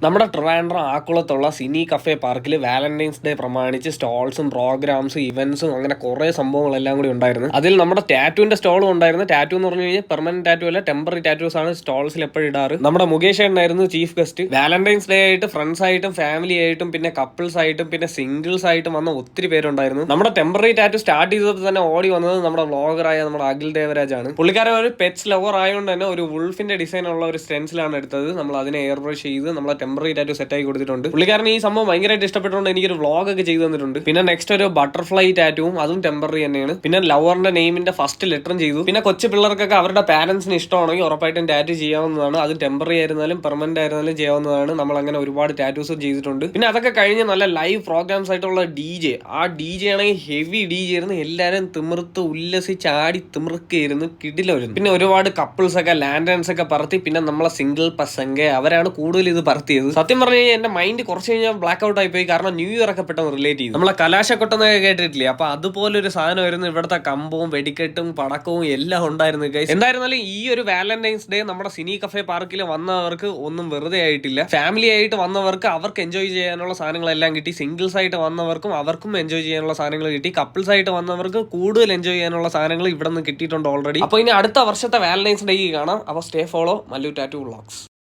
നമ്മുടെ ട്രിവാൻഡ്രം ആക്കുളത്തുള്ള സിനി കഫേ പാർക്കിൽ Valentine's day പ്രമാണിച്ച് സ്റ്റോൾസും പ്രോഗ്രാംസും ഇവന്റ്സും അങ്ങനെ കുറെ സംഭവങ്ങളെല്ലാം കൂടി ഉണ്ടായിരുന്നു. അതിൽ നമ്മുടെ ടാറ്റുവിന്റെ സ്റ്റോളും ഉണ്ടായിരുന്നു. ടാറ്റു എന്ന് പറഞ്ഞു കഴിഞ്ഞാൽ പെർമനന്റ് ടാറ്റു അല്ല, ടെമ്പററി ടാറ്റൂസ് ആണ് സ്റ്റോൾസിൽ എപ്പോഴും ഇടാറ്. നമ്മുടെ മുകേഷ് ആയിരുന്നു ചീഫ് ഗസ്റ്റ്. വാലന്റൈൻസ് ഡേ ആയിട്ട് ഫ്രണ്ട്സ് ആയിട്ടും ഫാമിലി ആയിട്ടും പിന്നെ കപ്പിൾസ് ആയിട്ടും പിന്നെ സിംഗിൾസ് ആയിട്ടും വന്ന ഒത്തിരി പേരുണ്ടായിരുന്നു. നമ്മുടെ ടെമ്പററി ടാറ്റു സ്റ്റാർട്ട് ചെയ്തപ്പോൾ തന്നെ ഓടി വന്നത് നമ്മുടെ വ്ളോഗറായ നമ്മുടെ അഖിൽ ദേവരാജ് ആണ്. പുള്ളിക്കാരൻ ഒരു പെറ്റ്സ് ലവർ ആയതുകൊണ്ട് തന്നെ ഒരു വുൾഫിന്റെ ഡിസൈൻ ഉള്ള ഒരു സ്റ്റെൻസിലാണ് എടുത്തത്. നമ്മൾ അതിനെ എയർ ബ്രഷ് ചെയ്ത് നമ്മളെ ടെമ്പററി ടാറ്റു സെറ്റ് ആയി കൊടുത്തിട്ടുണ്ട്. പുള്ളിക്കാരൻ ഈ സംഭവം ഭയങ്കരമായിട്ട് ഇഷ്ടപ്പെട്ടുകൊണ്ട് എനിക്കൊരു വ്ളോഗ് ഒക്കെ ചെയ്തു തന്നിട്ടുണ്ട്. പിന്നെ നെക്സ്റ്റ് ഒരു ബട്ടർഫ്ലൈ ടാറ്റുവും, അതും ടെമ്പററി തന്നെയാണ്. പിന്നെ ലവറിന്റെ നെയിമിന്റെ ഫസ്റ്റ് ലെറ്ററും ചെയ്തു. പിന്നെ കൊച്ചു പിള്ളേർക്കൊക്കെ അവരുടെ പാരന്റ്സിന് ഇഷ്ടമാണെങ്കിൽ ഉറപ്പായിട്ടും ടാറ്റു ചെയ്യാവുന്നതാണ്. അത് ടെമ്പററി ആയിരുന്നാലും പെർമനന്റ് ആയിരുന്നാലും ചെയ്യാവുന്നതാണ്. നമ്മൾ അങ്ങനെ ഒരുപാട് ടാറ്റൂസ് ചെയ്തിട്ടുണ്ട്. പിന്നെ അതൊക്കെ കഴിഞ്ഞ് നല്ല ലൈവ് പ്രോഗ്രാംസ് ആയിട്ടുള്ള ആ ഡി ജെ ആണെങ്കിൽ ഹെവി ഡി ജെ ആയിരുന്നു. എല്ലാരും തിമിർത്ത് ഉല്ലസിച്ച് ആടി തിമിർക്കായിരുന്നു, കിടിലായിരുന്നു. പിന്നെ ഒരുപാട് കപ്പിൾസ് ഒക്കെ ലാൻഡേൺസ് ഒക്കെ പറത്തി. പിന്നെ നമ്മളെ സിംഗിൾ പസംഗ അവരാണ് കൂടുതൽ ഇത് പറത്തിയത്. സത്യം പറഞ്ഞു കഴിഞ്ഞാൽ എന്റെ മൈൻഡ് കുറച്ച് കഴിഞ്ഞാൽ ബ്ലാക്ക് ഔട്ട് ആയി പോയി. കാരണം ന്യൂ ഇയർ ഒക്കെ പെട്ടെന്ന് റിലേറ്റ് ചെയ്തു. നമ്മളെ കലാശക്കൊട്ടെന്നൊക്കെ കേട്ടിട്ടില്ലേ? അപ്പൊ അതുപോലെ ഒരു സാധനമായിരുന്നു ഇവിടുത്തെ കമ്പവും വെടിക്കെട്ടും പടക്കവും എല്ലാം ഉണ്ടായിരുന്നു ഗൈസ്. എന്തായിരുന്നാലും ഈ ഒരു വാലന്റൈൻസ് ഡേ നമ്മുടെ സിനി കഫേ പാർക്കിൽ വന്നവർക്ക് ഒന്നും വെറുതെ ആയിട്ടില്ല. ഫാമിലി ആയിട്ട് വന്നവർക്ക് അവർക്ക് എൻജോയ് ചെയ്യാനുള്ള സാധനങ്ങളെല്ലാം കിട്ടി. സിംഗിൾസ് ആയിട്ട് വന്നവർക്കും അവർക്കും എൻജോയ് ചെയ്യാനുള്ള സാധനങ്ങൾ കിട്ടി. കപ്പിൾസ് ആയിട്ട് വന്നവർക്ക് കൂടുതൽ എൻജോയ് ചെയ്യാനുള്ള സാധനങ്ങൾ ഇവിടെ നിന്ന് കിട്ടിയിട്ടുണ്ട് ഓൾറെഡി. അപ്പൊ ഇനി അടുത്ത വർഷത്തെ വാലന്റൈൻസ് ഡേ കാണാം. അപ്പൊ stay follow Mallu tattoo vlogs.